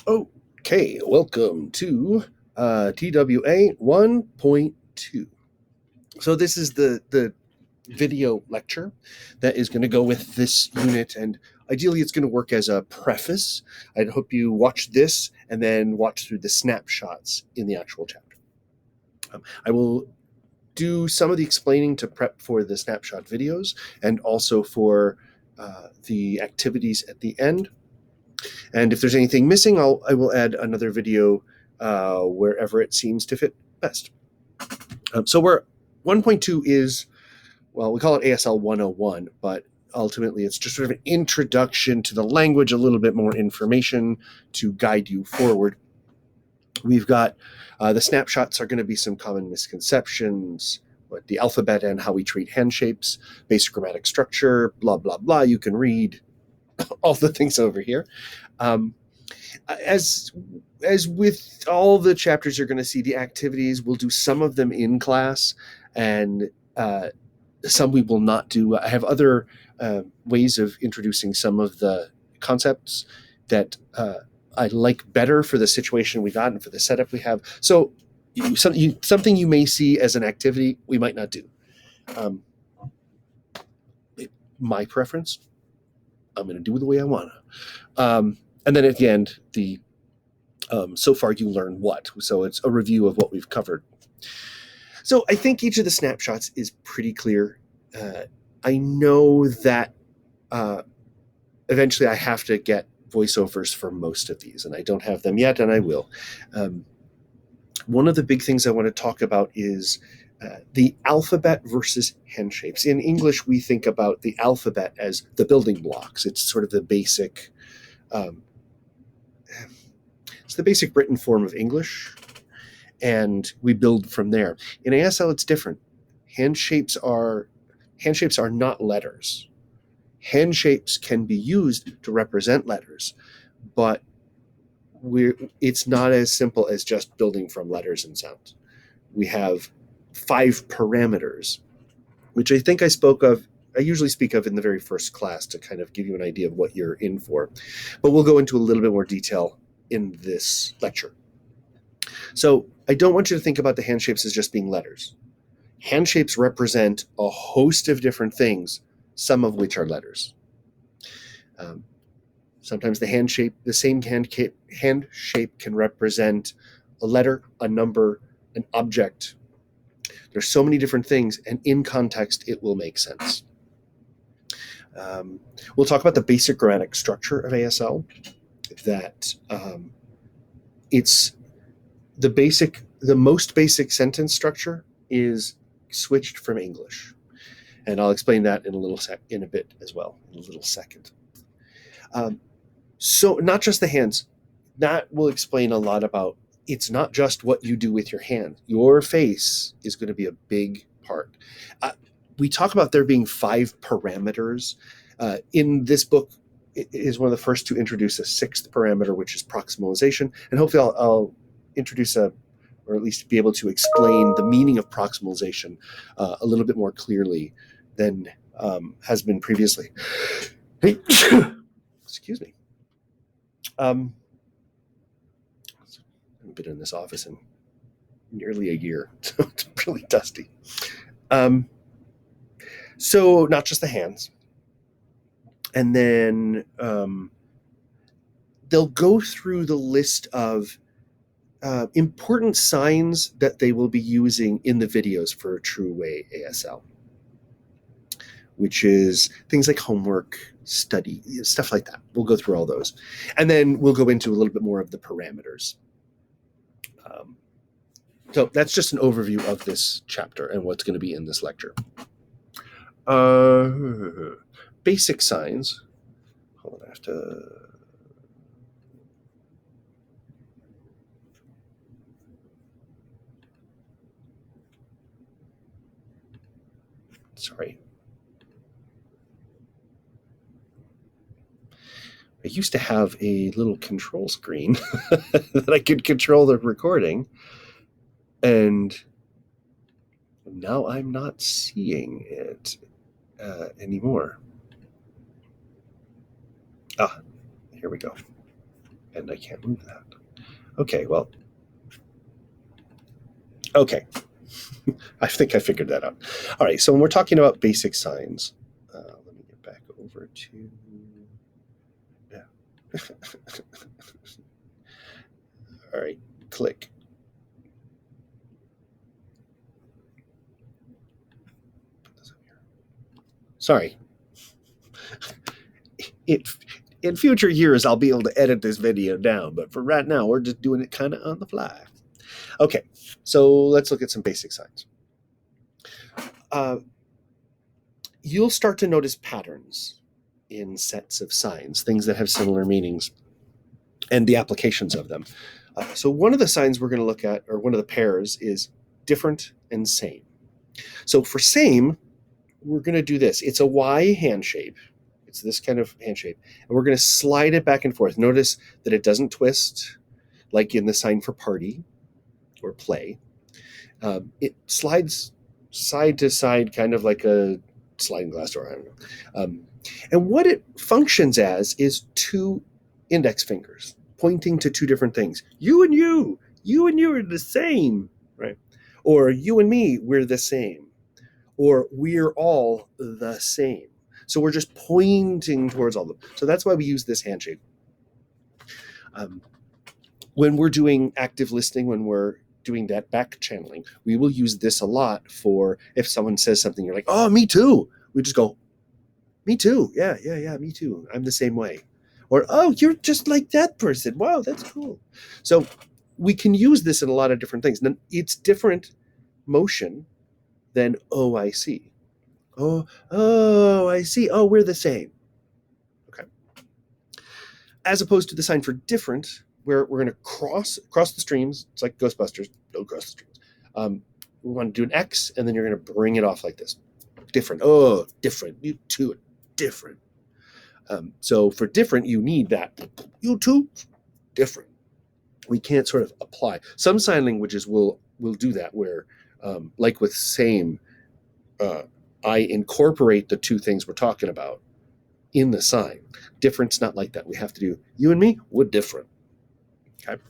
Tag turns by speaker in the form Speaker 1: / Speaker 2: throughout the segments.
Speaker 1: Okay, welcome to TWA 1.2. So this is the video lecture that is going to go with this unit, and ideally it's going to work as a preface. I hope you watch this and then watch through the snapshots in the actual chapter. I will do some of the explaining to prep for the snapshot videos and also for the activities at the end. And if there's anything missing, I will add another video wherever it seems to fit best. So 1.2 is, well, we call it ASL 101, but ultimately it's just sort of an introduction to the language, a little bit more information to guide you forward. We've got the snapshots are going to be some common misconceptions, the alphabet and how we treat handshapes, basic grammatic structure, blah, blah, blah. You can read all the things over here. As with all the chapters, you're going to see the activities. We'll do some of them in class, and some we will not do. I have other ways of introducing some of the concepts that I like better for the situation we got and for the setup we have. So something you may see as an activity, we might not do. My preference, I'm going to do it the way I want to. And then at the end, so far you learn what. So it's a review of what we've covered. So I think each of the snapshots is pretty clear. I know that eventually I have to get voiceovers for most of these, and I don't have them yet, and I will. One of the big things I want to talk about is the alphabet versus handshapes. In English, we think about the alphabet as the building blocks. It's sort of the basic written form of English, and we build from there. In ASL, it's different. Handshapes are not letters. Handshapes can be used to represent letters, but it's not as simple as just building from letters and sounds. We have 5 parameters, which I think I usually speak of in the very first class to kind of give you an idea of what you're in for. But we'll go into a little bit more detail in this lecture. So I don't want you to think about the handshapes as just being letters. Handshapes represent a host of different things, some of which are letters. Sometimes the same handshape can represent a letter, a number, an object. There's so many different things, and in context, it will make sense. We'll talk about the basic grammatic structure of ASL, that it's the most basic sentence structure is switched from English. And I'll explain that in a bit as well, in a little second. So not just the hands. That will explain a lot about, it's not just what you do with your hand. Your face is going to be a big part. We talk about there being 5 parameters. In this book, it is one of the first to introduce a 6th parameter, which is proximalization. And hopefully I'll introduce or at least be able to explain the meaning of proximalization a little bit more clearly than has been previously. Hey, excuse me. I've been in this office in nearly a year, so it's really dusty. So not just the hands. And then they'll go through the list of important signs that they will be using in the videos for True+Way ASL, which is things like homework, study, stuff like that. We'll go through all those. And then we'll go into a little bit more of the parameters. So that's just an overview of this chapter and what's going to be in this lecture. Basic signs. Hold on, I have to... Sorry. I used to have a little control screen that I could control the recording, and now I'm not seeing it anymore. Here we go. and I can't move that. Okay, well, okay. I think I figured that out. All right, so when we're talking about basic signs, let me get back over to, yeah. All right, click. Put this up here. Sorry. In future years, I'll be able to edit this video down, but for right now, we're just doing it kind of on the fly. Okay, so let's look at some basic signs. You'll start to notice patterns in sets of signs, things that have similar meanings, and the applications of them. So one of the signs we're going to look at, or one of the pairs, is different and same. So for same, we're going to do this. It's a Y hand shape. It's this kind of hand shape. And we're going to slide it back and forth. Notice that it doesn't twist like in the sign for party or play. It slides side to side, kind of like a sliding glass door. I don't know. And what it functions as is two index fingers pointing to two different things. You and you are the same, right? Or you and me, we're the same. Or we're all the same. So we're just pointing towards all of them. So that's why we use this handshake. When we're doing active listening, when we're doing that back channeling, we will use this a lot for if someone says something, you're like, oh, me too. We just go, me too. Yeah, me too. I'm the same way. Or, oh, you're just like that person. Wow, that's cool. So we can use this in a lot of different things. Now, it's different motion than, oh, I see. Oh, I see. Oh, we're the same. Okay. As opposed to the sign for different, where we're going to cross the streams. It's like Ghostbusters. Don't cross the streams. We want to do an X, and then you're going to bring it off like this. Different. Oh, different. You two are different. So for different, you need that. You two, different. We can't sort of apply. Some sign languages will do that, where, like with same, I incorporate the two things we're talking about in the sign. Different's not like that. We have to do you and me, we're different. Okay.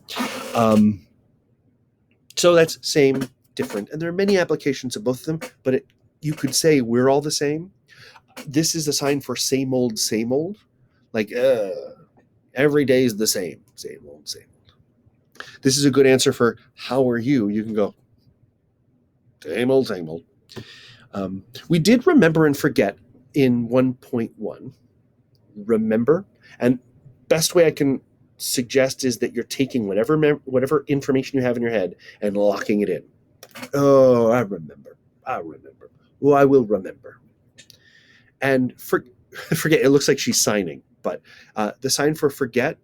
Speaker 1: So that's same, different. And there are many applications of both of them, but you could say we're all the same. This is a sign for same old, same old. Like, every day is the same. Same old, same old. This is a good answer for how are you? You can go, same old, same old. We did remember and forget in 1.1. Remember, and best way I can suggest is that you're taking whatever information you have in your head and locking it in. Oh, I remember. Well, I will remember. And forget, it looks like she's signing, but the sign for forget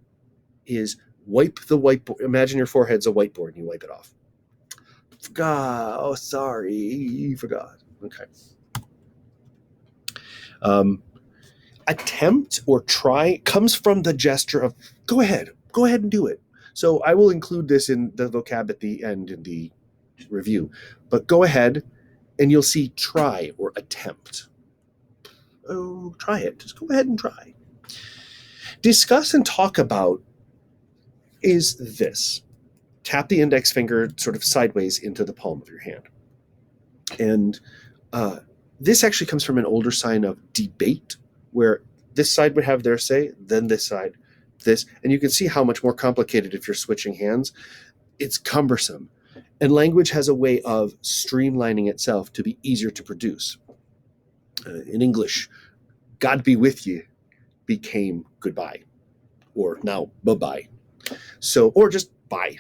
Speaker 1: is wipe the whiteboard. Imagine your forehead's a whiteboard and you wipe it off. Forgot. Oh, sorry. You forgot. Okay. Attempt or try comes from the gesture of go ahead and do it. So I will include this in the vocab at the end in the review, but go ahead and you'll see try or attempt. Oh, try it. Just go ahead and try. Discuss and talk about is this. Tap the index finger sort of sideways into the palm of your hand. And this actually comes from an older sign of debate, where this side would have their say, then this side, this. And you can see how much more complicated if you're switching hands. It's cumbersome. And language has a way of streamlining itself to be easier to produce. In English, God be with you became goodbye, or now bye-bye. So, or just bye.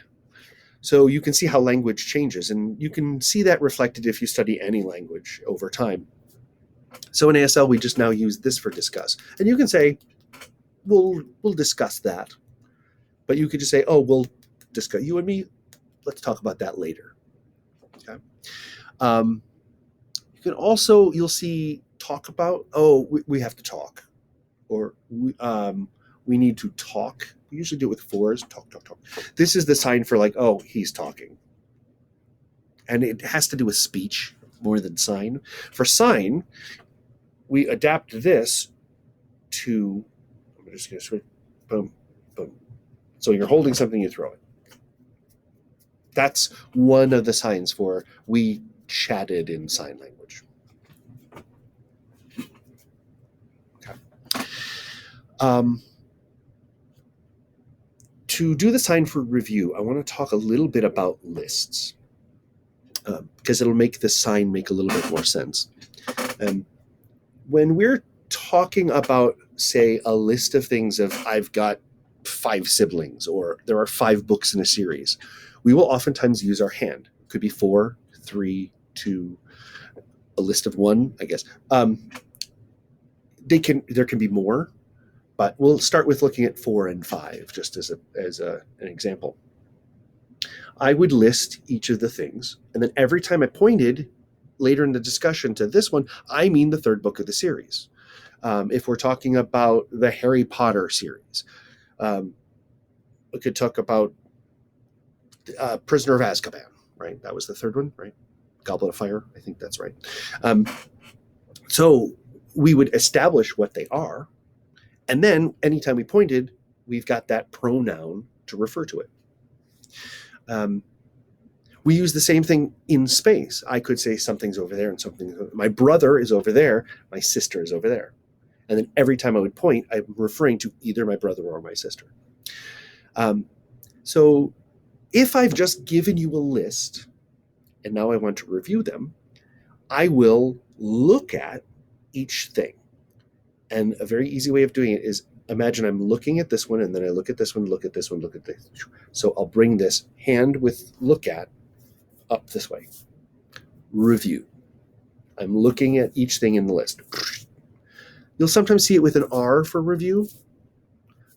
Speaker 1: So you can see how language changes, and you can see that reflected if you study any language over time. So in ASL, we just now use this for discuss. And you can say, we'll discuss that. But you could just say, oh, we'll discuss you and me. Let's talk about that later. Okay. You can also, you'll see talk about, oh, we have to talk. Or we need to talk. We usually do it with fours, talk. This is the sign for like, oh, he's talking. And it has to do with speech more than sign. For sign, we adapt this to, I'm just going to switch, boom. So you're holding something, you throw it. That's one of the signs for we chatted in sign language. Okay. To do the sign for review, I want to talk a little bit about lists, because it'll make the sign make a little bit more sense. When we're talking about, say, a list of things of I've got 5 siblings, or there are 5 books in a series, we will oftentimes use our hand. It could be 4, 3, 2, a list of 1, I guess. There can be more, but we'll start with looking at 4 and 5 just as an example. I would list each of the things, and then every time I pointed later in the discussion to this one, I mean the 3rd book of the series. If we're talking about the Harry Potter series, we could talk about Prisoner of Azkaban, right? That was the 3rd one, right? Goblet of Fire, I think that's right. So we would establish what they are, and then anytime we pointed, we've got that pronoun to refer to it. We use the same thing in space. I could say something's over there and something. My brother is over there. My sister is over there. And then every time I would point, I'm referring to either my brother or my sister. So if I've just given you a list and now I want to review them, I will look at each thing. And a very easy way of doing it is, imagine I'm looking at this one, and then I look at this one, look at this one, look at this. So I'll bring this hand with look at up this way. Review. I'm looking at each thing in the list. You'll sometimes see it with an R for review,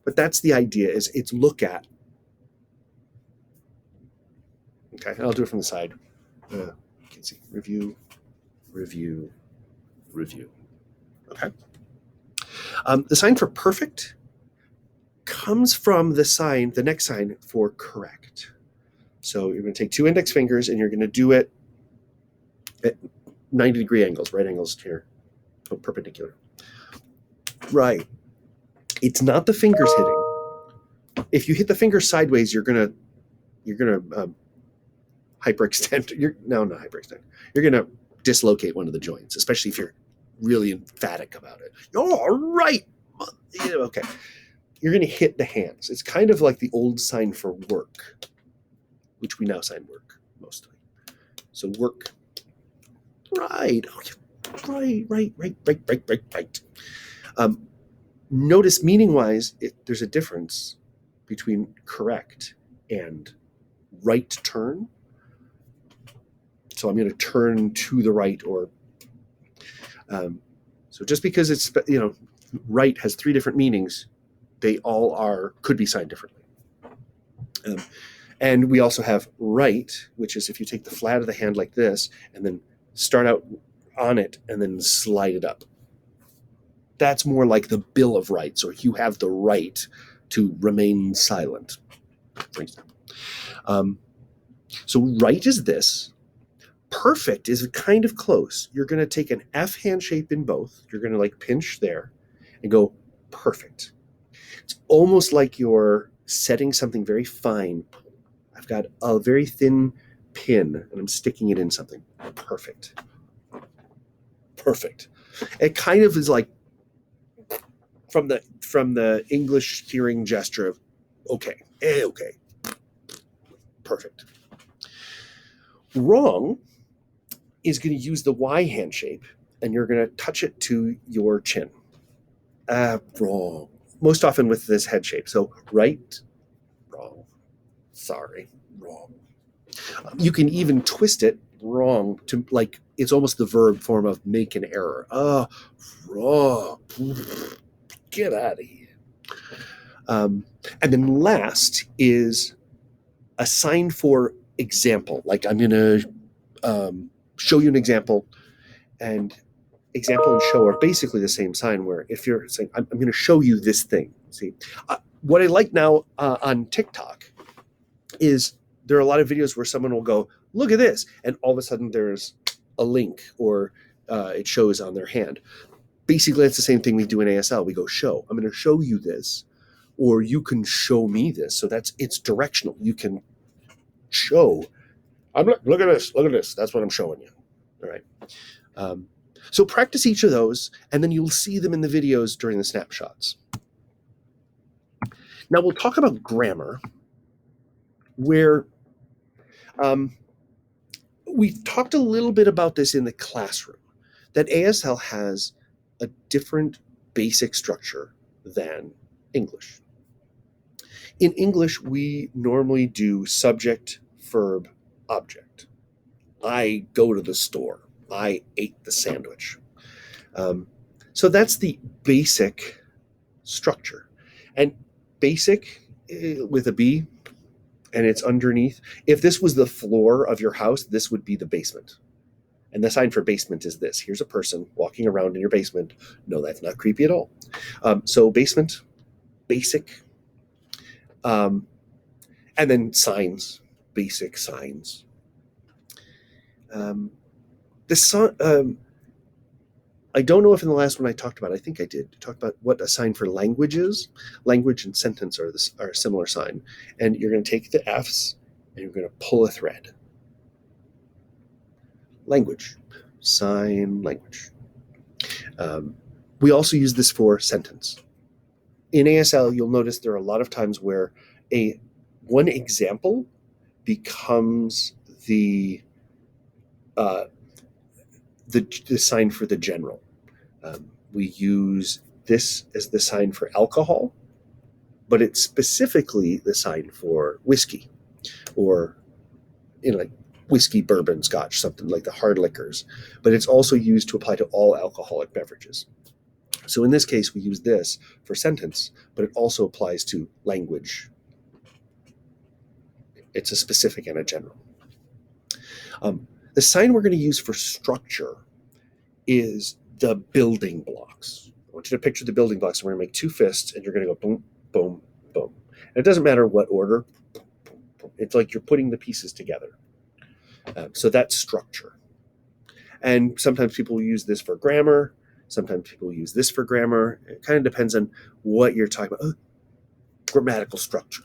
Speaker 1: but that's the idea, is it's look at. Okay, I'll do it from the side. You can see review, review, review. Okay. The sign for perfect comes from the next sign for correct. So you're going to take 2 index fingers and you're going to do it at 90-degree angles, right angles here, perpendicular. Right. It's not the fingers hitting. If you hit the finger sideways, you're gonna hyperextend. Not hyperextend. You're gonna dislocate one of the joints, especially if you're really emphatic about it. All right. Okay. You're gonna hit the hands. It's kind of like the old sign for work, which we now sign work mostly. So work. Right. Right. Notice meaning-wise, there's a difference between correct and right turn. So I'm going to turn to the right, or so just because it's, right has 3 different meanings, they all could be signed differently. And we also have right, which is if you take the flat of the hand like this and then start out on it and then slide it up. That's more like the Bill of Rights, or you have the right to remain silent, for example. So right is this. Perfect is kind of close. You're going to take an F hand shape in both. You're going to pinch there and go perfect. It's almost like you're setting something very fine. I've got a very thin pin and I'm sticking it in something. Perfect. It kind of is like from the English hearing gesture of okay, perfect. Wrong is going to use the Y hand shape, and you're going to touch it to your chin. Wrong. Most often with this head shape. So right, wrong. Sorry, wrong. You can even twist it wrong to it's almost the verb form of make an error. Wrong. Get out of here. And then last is a sign for example. Like I'm going to show you an example, and example and show are basically the same sign, where if you're saying, I'm going to show you this thing. See, what I like now on TikTok is there are a lot of videos where someone will go, look at this, and all of a sudden there's a link, or it shows on their hand. Basically, it's the same thing we do in ASL. We go show. I'm going to show you this. or you can show me this. So it's directional. You can show, look at this. That's what I'm showing you. All right. So practice each of those, and then you'll see them in the videos during the snapshots. Now we'll talk about grammar, where we talked a little bit about this in the classroom, that ASL has a different basic structure than English. In English, we normally do subject, verb, object. I go to the store. I ate the sandwich. So that's the basic structure. And basic with a B, and it's underneath. If this was the floor of your house, this would be the basement. And the sign for basement is this. Here's a person walking around in your basement. No, that's not creepy at all. So basement, basic, and then signs, basic signs. I don't know if in the last one I talked about, I think I did, talk about what a sign for language is. Language and sentence are a similar sign. And you're going to take the F's and you're going to pull a thread. Language, sign language. We also use this for sentence. In ASL, you'll notice there are a lot of times where one example becomes the sign for the general. We use this as the sign for alcohol, but it's specifically the sign for whiskey, or like whiskey, bourbon, scotch, something like the hard liquors. But it's also used to apply to all alcoholic beverages. So in this case, we use this for sentence, but it also applies to language. It's a specific and a general. The sign we're going to use for structure is the building blocks. I want you to picture the building blocks. We're going to make two fists, and you're going to go boom, boom, boom. And it doesn't matter what order. It's like you're putting the pieces together. So that's structure. And sometimes people use this for grammar. Sometimes people use this for grammar. It kind of depends on what you're talking about. Grammatical structure.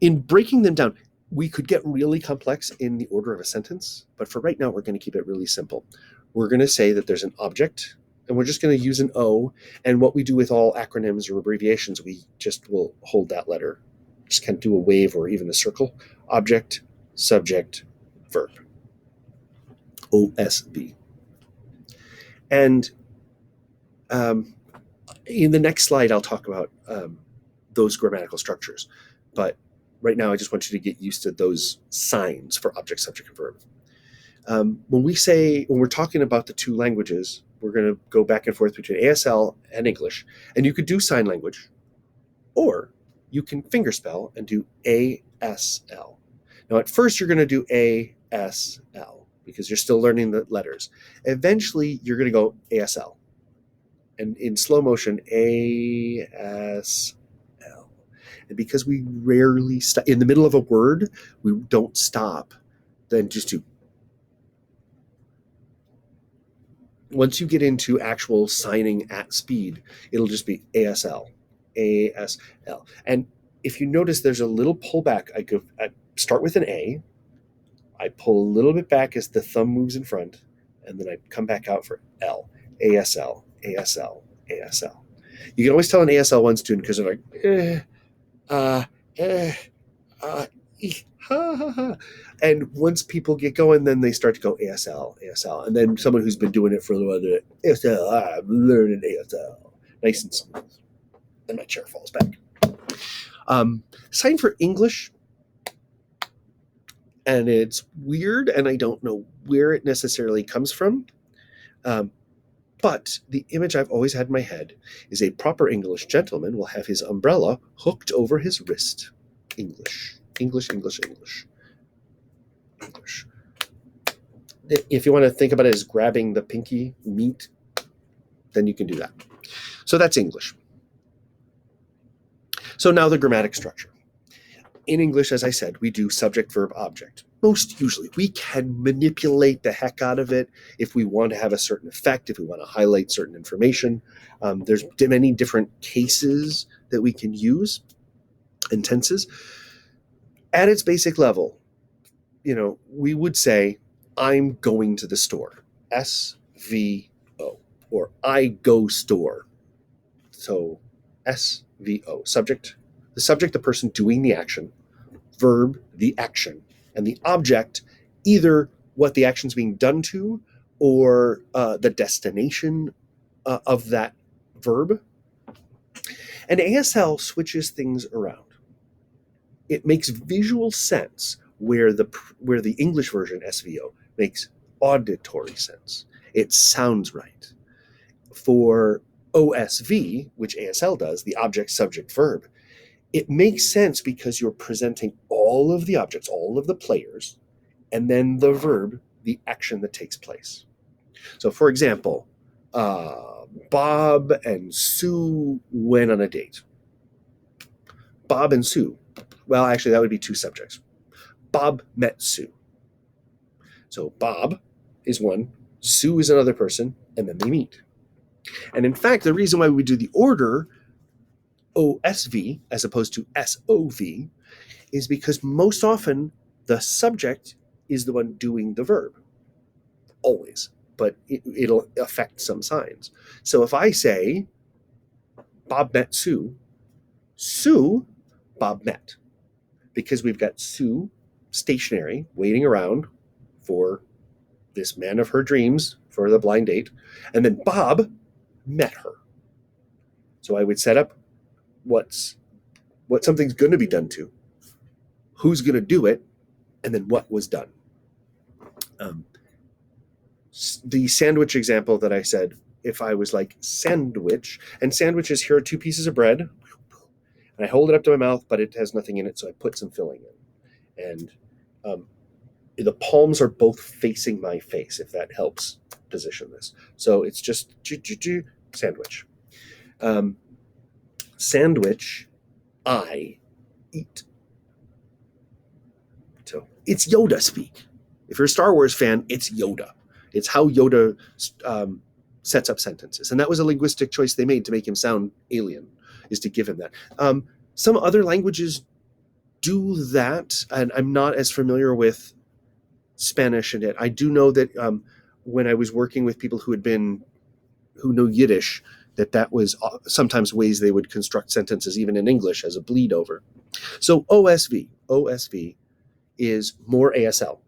Speaker 1: In breaking them down, we could get really complex in the order of a sentence, but for right now, we're going to keep it really simple. We're going to say that there's an object, and we're just going to use an O, and what we do with all acronyms or abbreviations, we just will hold that letter. Just kind of do a wave or even a circle. Object, subject, verb. OSV. And in the next slide, I'll talk about those grammatical structures, but right now, I just want you to get used to those signs for object, subject, and verb. When we're talking about the two languages, we're going to go back and forth between ASL and English. And you could do sign language, or you can fingerspell and do ASL. Now, at first, you're going to do ASL because you're still learning the letters. Eventually, you're going to go ASL. And in slow motion, ASL. And because we rarely stop in the middle of a word, we don't stop, then just do. Once you get into actual signing at speed, it'll just be ASL, ASL. And if you notice, there's a little pullback. I start with an A, I pull a little bit back as the thumb moves in front, and then I come back out for L, ASL, ASL, ASL. You can always tell an ASL 1 student because they're like, and once people get going, then they start to go ASL, ASL. And then someone who's been doing it for a little bit, ASL, I'm learning ASL. Nice and smooth. And my chair falls back. Sign for English. And it's weird, and I don't know where it necessarily comes from. But the image I've always had in my head is a proper English gentleman will have his umbrella hooked over his wrist. English, English, English, English, English. If you want to think about it as grabbing the pinky meat, then you can do that. So that's English. So now the grammatic structure. In English, as I said, we do subject, verb, object. Most usually, we can manipulate the heck out of it if we want to have a certain effect, if we want to highlight certain information. There's many different cases that we can use and tenses. At its basic level, we would say, I'm going to the store, SVO, or I go store. So SVO, subject, the subject, the person doing the action, verb, the action, and the object, either what the action's being done to or the destination of that verb. And ASL switches things around. It makes visual sense where the English version, SVO, makes auditory sense. It sounds right. For OSV, which ASL does, the object, subject, verb, it makes sense because you're presenting all of the objects, all of the players, and then the verb, the action that takes place. So, for example, Bob and Sue went on a date. Bob and Sue. Well, actually, that would be two subjects. Bob met Sue. So Bob is one, Sue is another person, and then they meet. And in fact, the reason why we do the order OSV as opposed to SOV is because most often the subject is the one doing the verb. Always. But it'll affect some signs. So if I say, Bob met Sue, Sue, Bob met. Because we've got Sue stationary, waiting around for this man of her dreams for the blind date. And then Bob met her. So I would set up what something's going to be done to, who's going to do it, and then what was done. The sandwich example that I said, if I was like sandwich, and sandwiches, here are two pieces of bread, and I hold it up to my mouth, but it has nothing in it, so I put some filling in. And the palms are both facing my face, if that helps position this. So it's just sandwich. Sandwich, I eat. So it's Yoda speak. If you're a Star Wars fan, it's Yoda. It's how Yoda sets up sentences. And that was a linguistic choice they made to make him sound alien, is to give him that. Some other languages do that, and I'm not as familiar with Spanish in it. I do know that when I was working with people who know Yiddish, that was sometimes ways they would construct sentences, even in English, as a bleed over. So OSV is more ASL.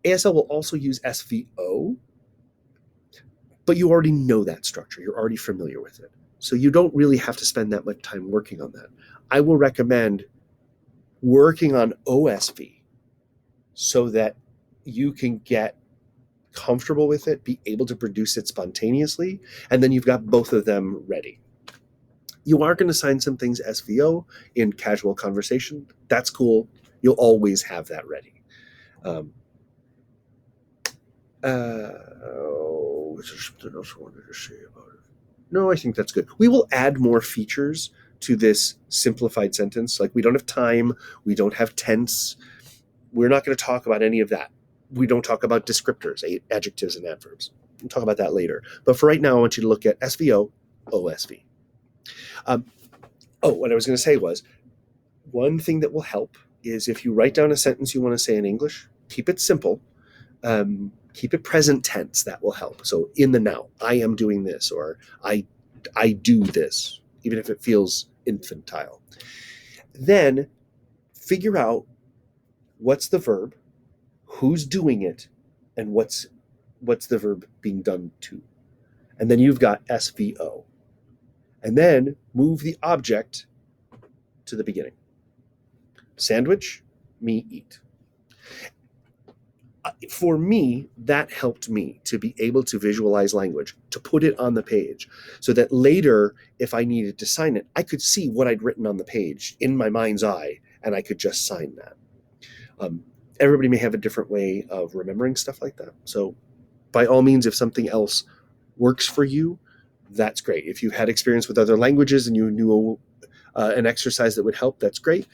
Speaker 1: ASL will also use SVO, but you already know that structure. You're already familiar with it. So you don't really have to spend that much time working on that. I will recommend working on OSV so that you can get comfortable with it, be able to produce it spontaneously, and then you've got both of them ready. You are going to sign some things SVO in casual conversation. That's cool. You'll always have that ready. Was there something else I wanted to say about it? No, I think that's good. We will add more features to this simplified sentence. Like, we don't have time. We don't have tense. We're not going to talk about any of that. We don't talk about descriptors, adjectives, and adverbs. We'll talk about that later. But for right now, I want you to look at SVO, OSV. What I was going to say was, one thing that will help is if you write down a sentence you want to say in English, keep it simple. Keep it present tense. That will help. So in the now, I am doing this, or I do this, even if it feels infantile. Then figure out what's the verb, who's doing it, and what's the verb being done to. And then you've got SVO. And then move the object to the beginning. Sandwich, me eat. For me, that helped me to be able to visualize language, to put it on the page, so that later, if I needed to sign it, I could see what I'd written on the page in my mind's eye, and I could just sign that. Everybody may have a different way of remembering stuff like that. So by all means, if something else works for you, that's great. If you had experience with other languages and you knew an exercise that would help, that's great.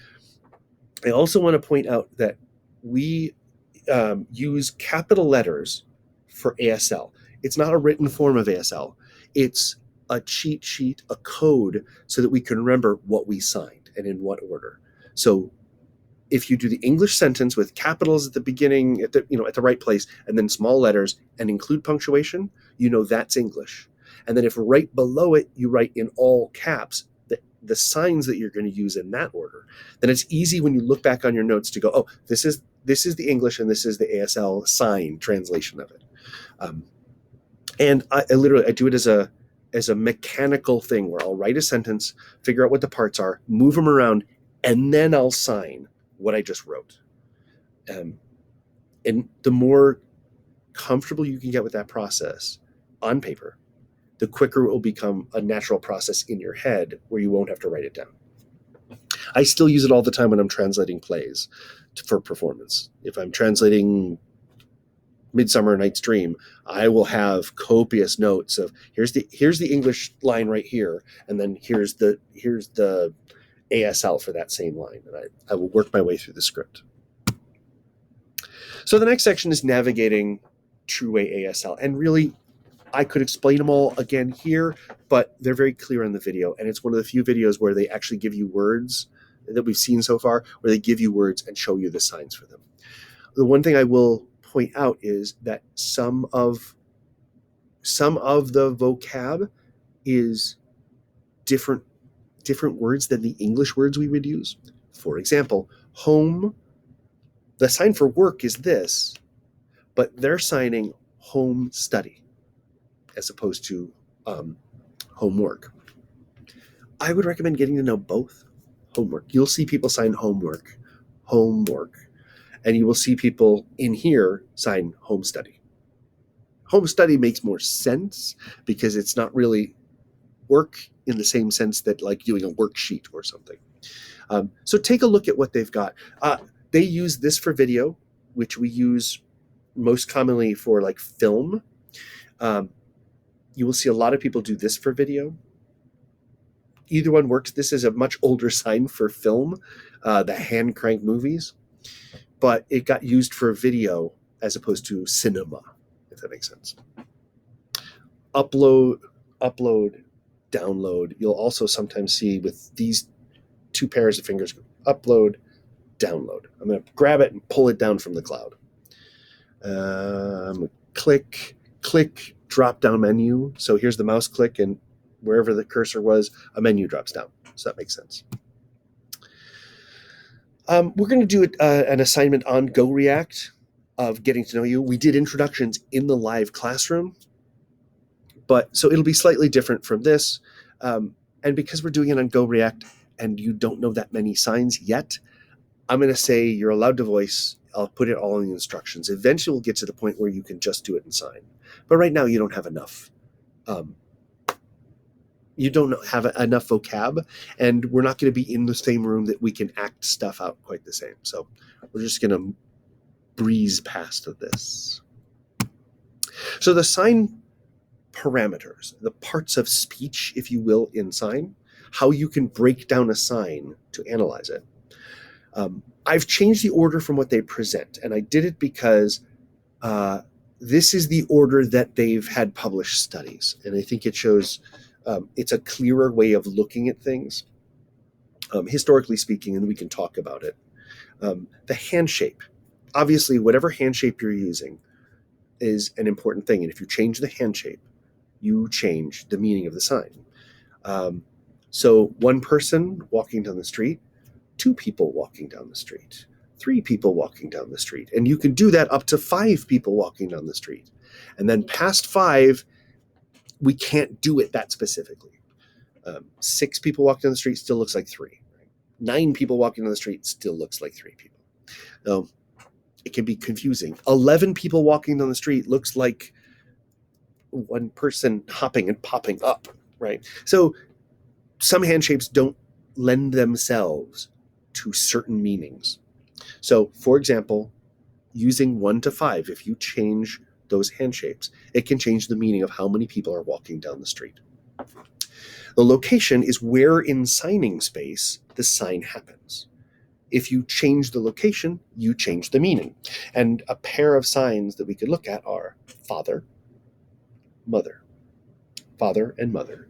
Speaker 1: I also want to point out that we use capital letters for ASL. It's not a written form of ASL. It's a cheat sheet, a code, so that we can remember what we signed and in what order. So if you do the English sentence with capitals at the beginning, at the right place, and then small letters and include punctuation, that's English. And then if right below it you write in all caps the signs that you're going to use in that order, then it's easy when you look back on your notes to go, oh, this is the English and this is the ASL sign translation of it. And I do it as a mechanical thing where I'll write a sentence, figure out what the parts are, move them around, and then I'll sign what I just wrote. And the more comfortable you can get with that process on paper, the quicker it will become a natural process in your head where you won't have to write it down. I still use it all the time when I'm translating plays for performance. If I'm translating Midsummer Night's Dream, I will have copious notes of here's the English line right here, and then here's the ASL for that same line, and I will work my way through the script. So the next section is navigating True+Way ASL, and really I could explain them all again here, but they're very clear in the video, and it's one of the few videos where they actually give you words that we've seen so far, where they give you words and show you the signs for them. The one thing I will point out is that some of the vocab is different words than the English words we would use. For example, home, the sign for work is this, but they're signing home study as opposed to homework. I would recommend getting to know both. Homework. You'll see people sign homework, and you will see people in here sign home study. Home study makes more sense because it's not really work in the same sense that like doing a worksheet or something. So take a look at what they've got. They use this for video, which we use most commonly for like film. You will see a lot of people do this for video. Either one works. This is a much older sign for film, the hand crank movies, but it got used for video as opposed to cinema, if that makes sense. Upload, download. You'll also sometimes see with these two pairs of fingers, upload, download. I'm going to grab it and pull it down from the cloud. Click, drop down menu. So here's the mouse click, and wherever the cursor was, a menu drops down. So that makes sense. We're going to do an assignment on Go React of getting to know you. We did introductions in the live classroom, but so it'll be slightly different from this. And because we're doing it on Go React and you don't know that many signs yet, I'm going to say you're allowed to voice. I'll put it all in the instructions. Eventually we'll get to the point where you can just do it and sign. But right now you don't have enough. You don't have enough vocab, and we're not going to be in the same room that we can act stuff out quite the same. So we're just going to breeze past this. So the sign parameters, the parts of speech, if you will, in sign, how you can break down a sign to analyze it. I've changed the order from what they present, and I did it because this is the order that they've had published studies, and I think it shows it's a clearer way of looking at things, historically speaking, and we can talk about it. The hand shape. Obviously, whatever hand shape you're using is an important thing, and if you change the hand shape, you change the meaning of the sign. So one person walking down the street, two people walking down the street, three people walking down the street, and you can do that up to 5 people walking down the street. And then past 5, we can't do it that specifically. 6 people walking down the street still looks like 3. 9 people walking down the street still looks like 3 people. It can be confusing. 11 people walking down the street looks like one person hopping and popping up, right? So some hand shapes don't lend themselves to certain meanings. So, for example, using 1 to 5, if you change those hand shapes, it can change the meaning of how many people are walking down the street. The location is where in signing space the sign happens. If you change the location, you change the meaning. And a pair of signs that we could look at are father, mother, father and mother.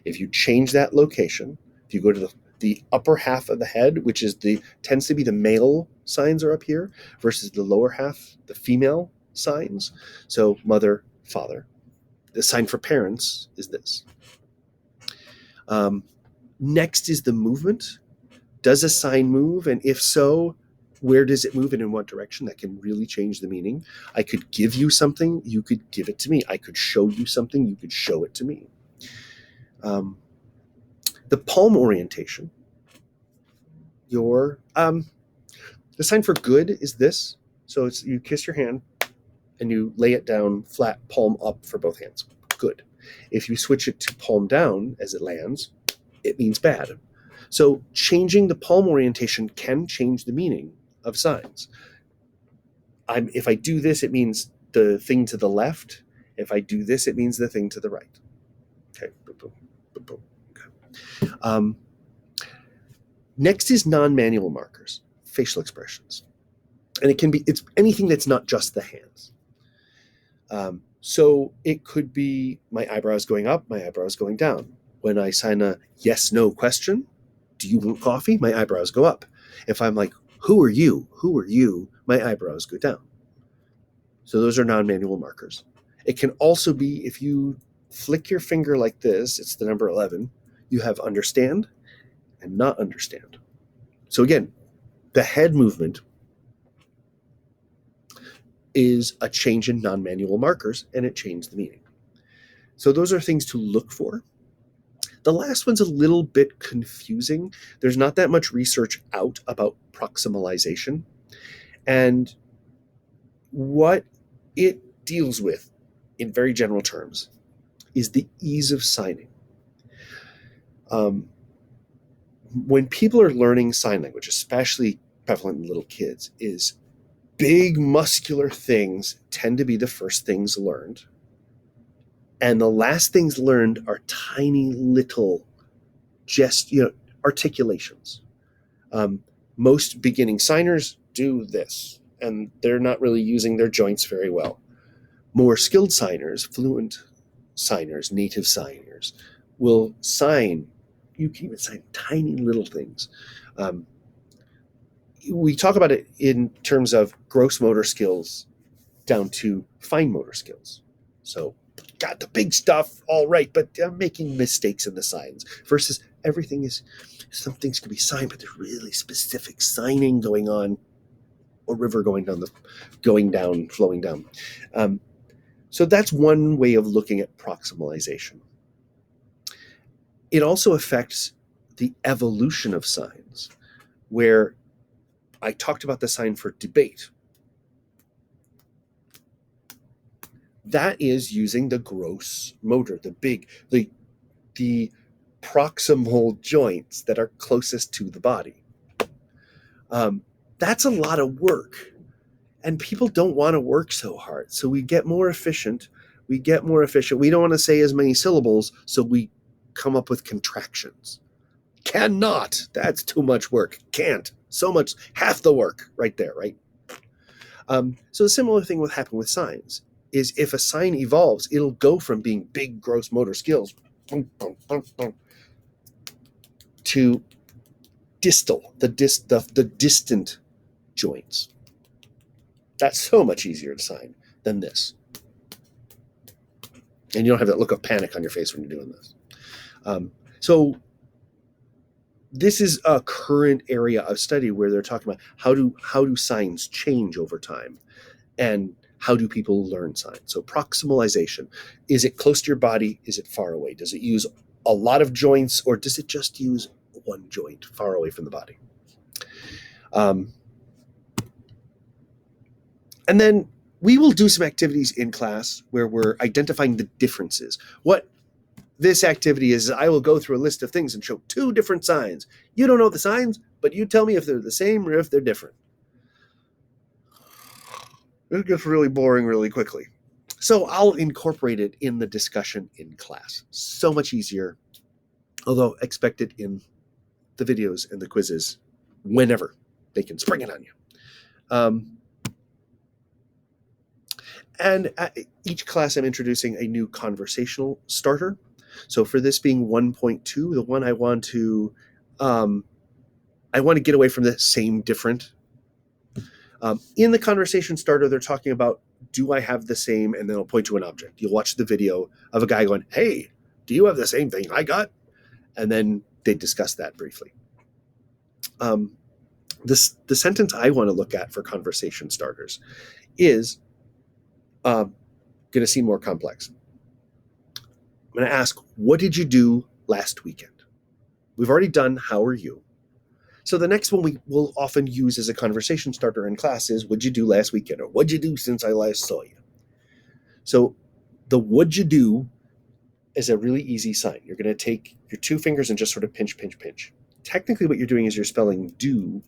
Speaker 1: If you change that location, if you go to the upper half of the head, which is tends to be the male signs are up here, versus the lower half, the female signs. So mother, father. The sign for parents is this. Next is the movement. Does a sign move? And if so, where does it move and in what direction? That can really change the meaning. I could give you something, you could give it to me. I could show you something, you could show it to me. The palm orientation. The sign for good is this. So it's you kiss your hand and you lay it down flat, palm up for both hands. Good. If you switch it to palm down as it lands, it means bad. So changing the palm orientation can change the meaning of signs. If I do this, it means the thing to the left. If I do this, it means the thing to the right. Okay. Boom, boom, boom. Okay. Next is non-manual markers, facial expressions. And it's anything that's not just the hands. So it could be my eyebrows going up, my eyebrows going down. When I sign a yes/no question, do you want coffee? My eyebrows go up. If I'm like, who are you? Who are you? My eyebrows go down. So those are non-manual markers. It can also be if you flick your finger like this, it's the number 11, you have understand and not understand. So again, the head movement is a change in non-manual markers, and it changed the meaning. So those are things to look for. The last one's a little bit confusing. There's not that much research out about proximalization. And what it deals with, in very general terms, is the ease of signing. When people are learning sign language, especially prevalent in little kids, is big muscular things tend to be the first things learned. And the last things learned are tiny little articulations. Most beginning signers do this, and they're not really using their joints very well. More skilled signers, fluent signers, native signers, will sign. You can even sign tiny little things. We talk about it in terms of gross motor skills down to fine motor skills. So got the big stuff all right, but I'm making mistakes in the signs versus some things can be signed, but there's really specific signing going on, or river flowing down. So that's one way of looking at proximalization. It also affects the evolution of signs, where I talked about the sign for debate. That is using the gross motor, the proximal joints that are closest to the body. That's a lot of work, and people don't want to work so hard. So we get more efficient. We don't want to say as many syllables, so we come up with contractions. Cannot. That's too much work. Can't. So much. Half the work right there, right? So a similar thing will happen with signs. Is if a sign evolves, it'll go from being big gross motor skills to distal, the distant joints. That's so much easier to sign than this. And you don't have that look of panic on your face when you're doing this. So this is a current area of study where they're talking about how do signs change over time, and how do people learn signs? So proximalization, is it close to your body? Is it far away? Does it use a lot of joints, or does it just use one joint far away from the body? And then we will do some activities in class where we're identifying the differences. What this activity is, I will go through a list of things and show 2 different signs. You don't know the signs, but you tell me if they're the same or if they're different. It gets really boring really quickly. So I'll incorporate it in the discussion in class. So much easier, although expect it in the videos and the quizzes whenever. they can spring it on you. And at each class, I'm introducing a new conversational starter. So for this being 1.2, the one I want to get away from the same, different. In the conversation starter, they're talking about, do I have the same? And then I'll point to an object. You'll watch the video of a guy going, hey, do you have the same thing I got? And then they discuss that briefly. The sentence I want to look at for conversation starters is going to seem more complex. I'm going to ask, what did you do last weekend? We've already done, how are you? So the next one we will often use as a conversation starter in class is, what'd you do last weekend? Or what'd you do since I last saw you? So the what'd you do is a really easy sign. You're going to take your two fingers and just sort of pinch, pinch, pinch. Technically what you're doing is you're spelling do,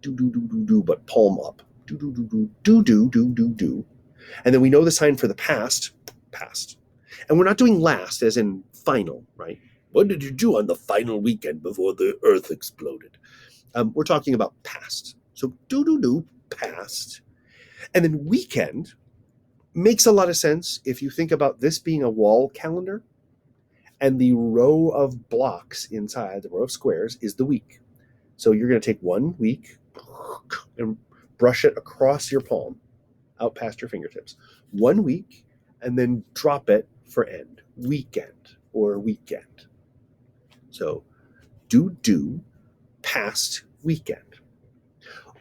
Speaker 1: but palm up. Do. And then we know the sign for the past. And we're not doing last as in final, right? What did you do on the final weekend before the earth exploded? We're talking about past. So do, past. And then weekend makes a lot of sense if you think about this being a wall calendar and the row of blocks inside, the row of squares, is the week. So you're going to take 1 week and brush it across your palm, out past your fingertips. 1 week, and then drop it for end. Weekend or weekend. So do, past weekend.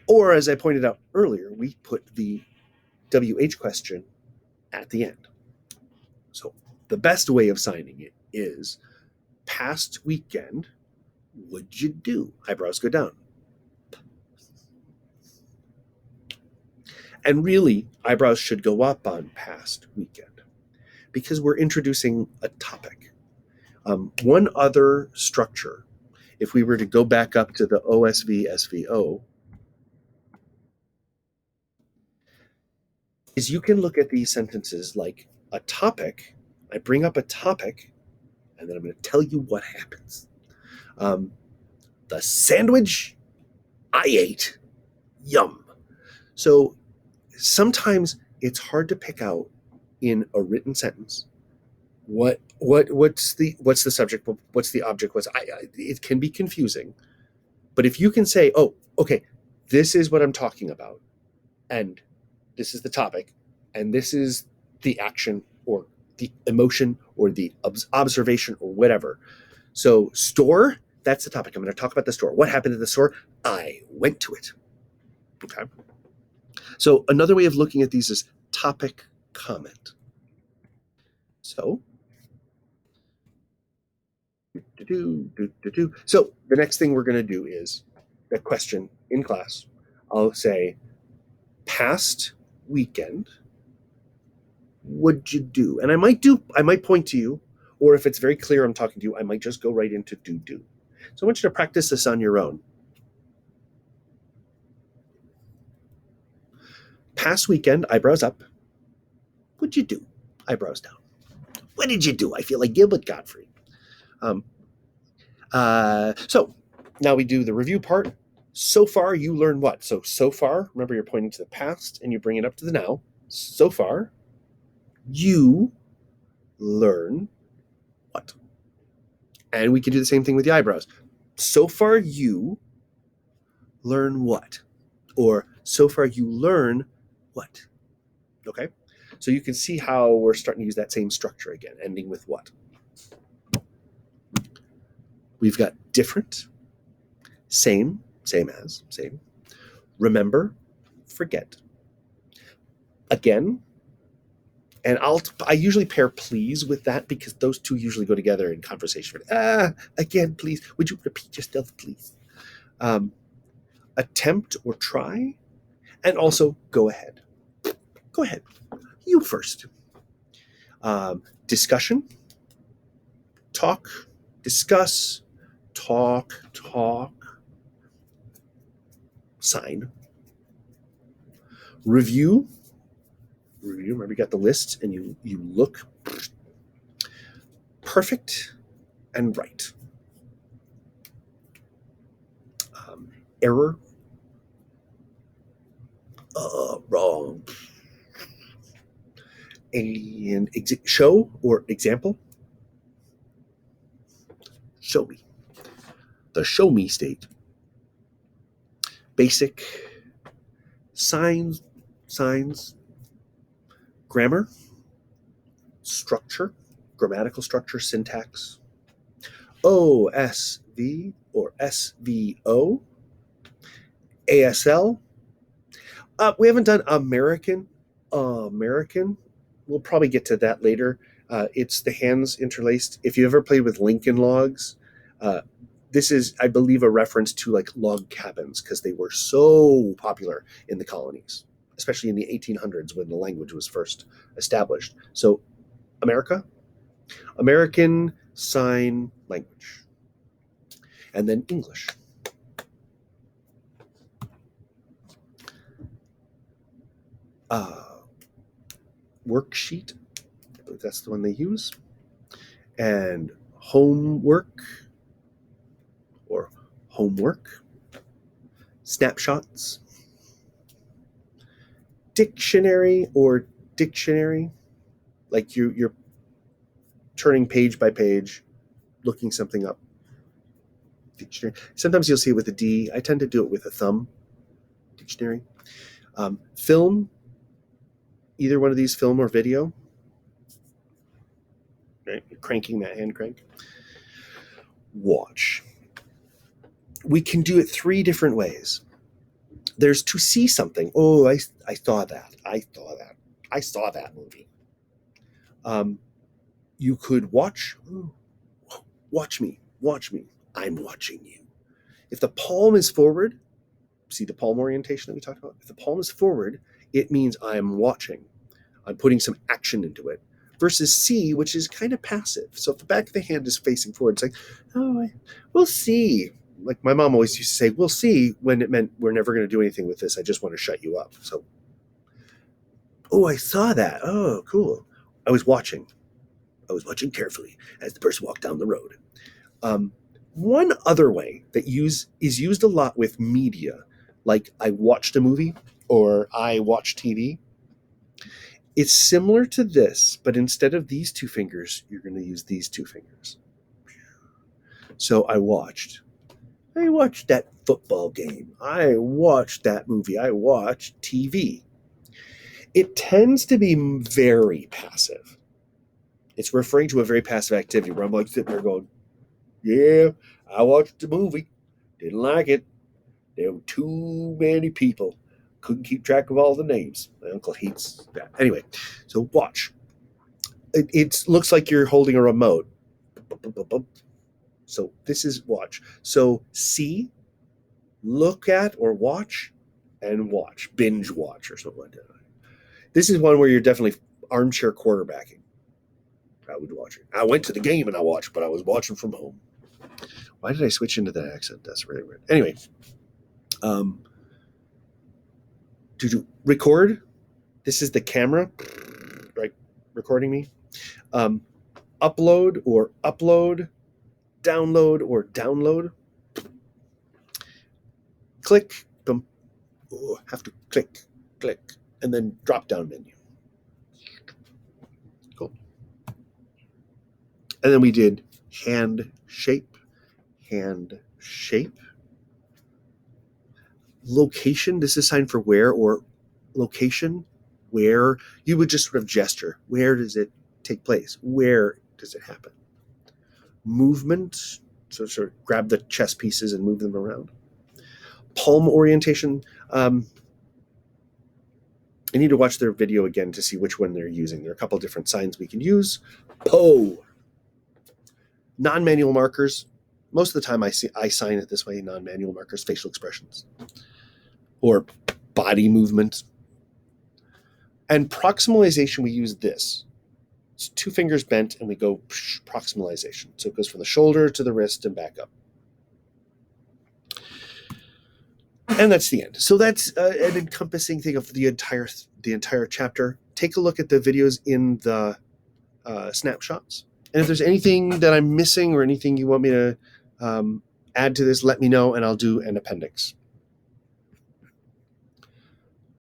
Speaker 1: Or as I pointed out earlier, we put the WH question at the end. So the best way of signing it is past weekend, what'd you do? Eyebrows go down. And really, eyebrows should go up on past weekend because we're introducing a topic. One other structure, if we were to go back up to the OSV SVO, is you can look at these sentences like a topic. I bring up a topic, and then I'm going to tell you what happens. The sandwich I ate, yum. So sometimes it's hard to pick out in a written sentence what's the subject, what's the object, it can be confusing. But if you can say, oh, okay, this is what I'm talking about, and this is the topic, and this is the action or the emotion or the observation or whatever. So store, that's the topic. I'm going to talk about the store. What happened at the store? I went to it. Okay. So another way of looking at these is topic comment. So So the next thing we're going to do is a question in class. I'll say, past weekend, what'd you do? And I might point to you, or if it's very clear I'm talking to you, I might just go right into do. So I want you to practice this on your own. Past weekend, eyebrows up. What'd you do? Eyebrows down. What did you do? I feel like Gilbert Gottfried. So now we do the review part. So far, you learn what? So far, remember you're pointing to the past and you bring it up to the now. So far, you learn what? And we can do the same thing with the eyebrows. So far, you learn what? Or so far, you learn what? Okay? So you can see how we're starting to use that same structure again, ending with what? We've got different, same as, same. Remember, forget. Again, and I usually pair please with that because those two usually go together in conversation. Again, please. Would you repeat yourself, please? Attempt or try, and also go ahead. Go ahead. You first. Discussion. Talk. Discuss. Talk. Sign. Review. Remember, you got the list, and you look. Perfect and right. Error. Wrong. And show or example. Show me. The show me state. Basic. Signs. Grammar. Structure. Grammatical structure. Syntax. OSV or SVO. ASL. We haven't done American. We'll probably get to that later. It's the hands interlaced. If you ever played with Lincoln logs, this is, I believe, a reference to like log cabins because they were so popular in the colonies, especially in the 1800s when the language was first established. So, American Sign Language, and then English. Worksheet, I believe that's the one they use, and homework or homework, snapshots, dictionary or dictionary, like you're turning page by page, looking something up. Dictionary. Sometimes you'll see it with a D. I tend to do it with a thumb. Dictionary. Film, either one of these, film or video. Right? You're cranking that hand crank. Watch. We can do it 3 different ways. There's to see something. Oh, I saw that. I saw that movie. You could watch. Watch me. I'm watching you. If the palm is forward, see the palm orientation that we talked about? If the palm is forward, it means I'm watching. I'm putting some action into it. Versus see, which is kind of passive. So if the back of the hand is facing forward, it's like, we'll see. Like my mom always used to say, we'll see, when it meant we're never going to do anything with this. I just want to shut you up. So, I saw that. Oh, cool. I was watching carefully as the person walked down the road. One other way that is used a lot with media, like I watched a movie or I watched TV, it's similar to this, but instead of these 2 fingers, you're going to use these 2 fingers. So I watched that football game. I watched that movie. I watched TV. It tends to be very passive. It's referring to a very passive activity where I'm like sitting there going, yeah, I watched the movie. Didn't like it. There were too many people. Couldn't keep track of all the names. My uncle hates that. Anyway, so watch. It looks like you're holding a remote. So this is watch. So see, look at or watch, and watch. Binge watch or something like that. This is one where you're definitely armchair quarterbacking. I would watch it. I went to the game and I watched, but I was watching from home. Why did I switch into that accent? That's really weird. Anyway, to record, this is the camera, right, recording me. Upload or upload, download or download. Click, boom. Have to click, and then drop down menu. Cool. And then we did hand shape. Location, this is sign for where, or location, where you would just sort of gesture. Where does it take place? Where does it happen? Movement, so sort of grab the chess pieces and move them around. Palm orientation, I need to watch their video again to see which one they're using. There are a couple of different signs we can use. Po. Non-manual markers. Most of the time I sign it this way, non-manual markers, facial expressions. Or body movement. And proximalization, we use this. It's 2 fingers bent and we go proximalization. So it goes from the shoulder to the wrist and back up. And that's the end. So that's an encompassing thing of the entire chapter. Take a look at the videos in the snapshots. And if there's anything that I'm missing or anything you want me to add to this, let me know and I'll do an appendix.